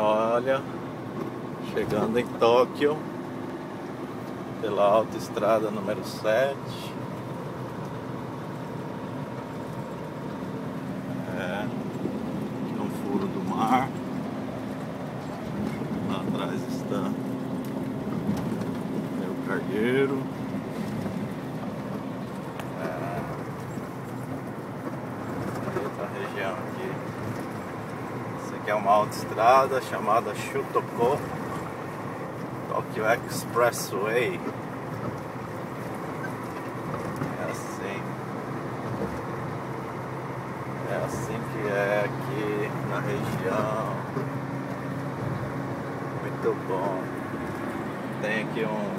Olha, chegando em Tóquio pela autoestrada número 7. Aqui é um furo do mar. Lá atrás está o cargueiro. Outra região aqui. Essa aqui é uma autoestrada chamada Shutoko Tokyo Expressway. É assim que é aqui na região. Muito bom. Tem aqui um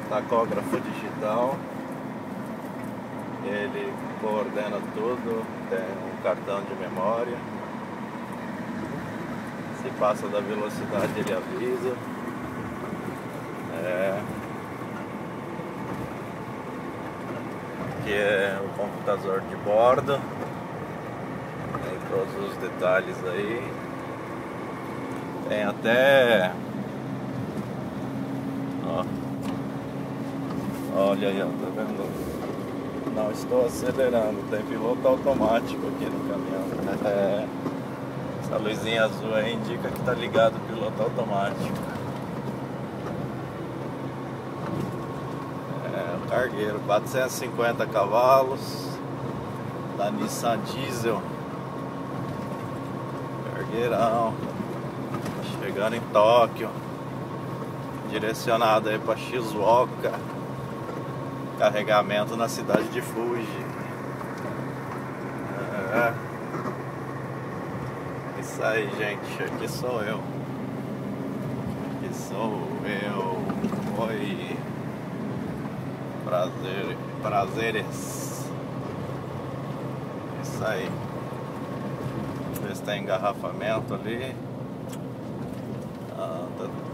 tacógrafo digital. Ele coordena tudo. Tem um cartão de memória. Se passa da velocidade, ele avisa. Aqui é o computador de bordo. Tem todos os detalhes aí. Tem até... Olha aí, ó, tá vendo? Não estou acelerando. Tem piloto automático aqui no caminhão. Essa luzinha azul aí indica que está ligado o piloto automático. O cargueiro, 450 cavalos da Nissan Diesel. Cargueirão. Chegando em Tóquio. Direcionado aí para Shizuoka. Carregamento na cidade de Fuji. Isso aí, gente. Aqui sou eu. Aqui sou eu. Oi. Prazeres. Isso aí. Ver se tem engarrafamento ali.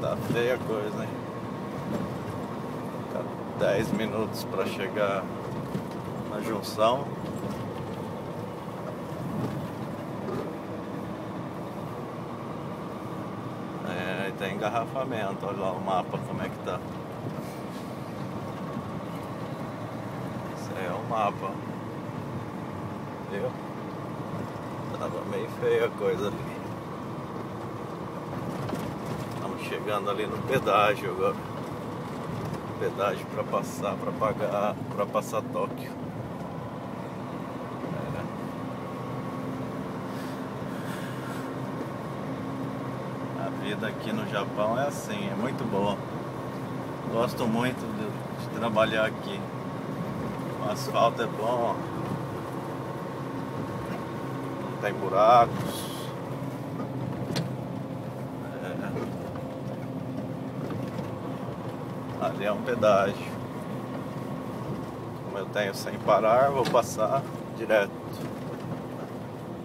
Tá feia a coisa, hein? 10 minutos para chegar na junção. Tem engarrafamento. Olha lá o mapa como é que tá. Esse aí é o mapa. Viu? Tava meio feia a coisa ali. Estamos chegando ali no pedágio agora. Pedágio para passar, para pagar, para passar Tóquio. A vida aqui no Japão é assim, é muito boa. Gosto muito de trabalhar aqui. O asfalto é bom, não tem buracos. Ali é um pedágio. Como eu tenho sem parar, vou passar direto.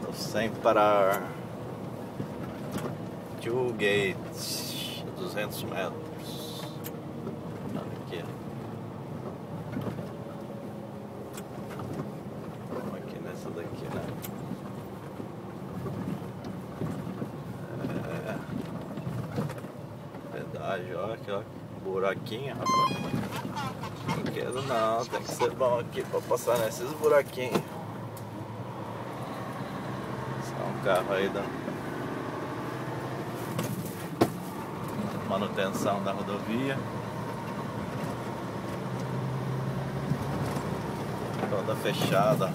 Tô sem parar. 2 gates, 200 metros. Olha aqui. Vamos aqui nessa daqui, né? Pedágio, olha aqui, ó. Buraquinho, rapaz. Não quero não, tem que ser bom aqui pra passar nesses buraquinhos. Só um carro aí da manutenção da rodovia. Toda fechada.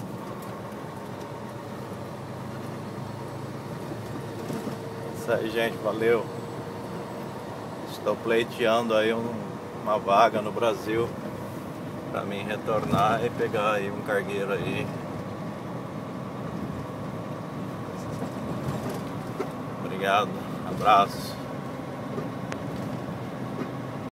Isso aí, gente, valeu. Estou pleiteando aí uma vaga no Brasil para mim retornar e pegar aí um cargueiro aí. Obrigado, abraço.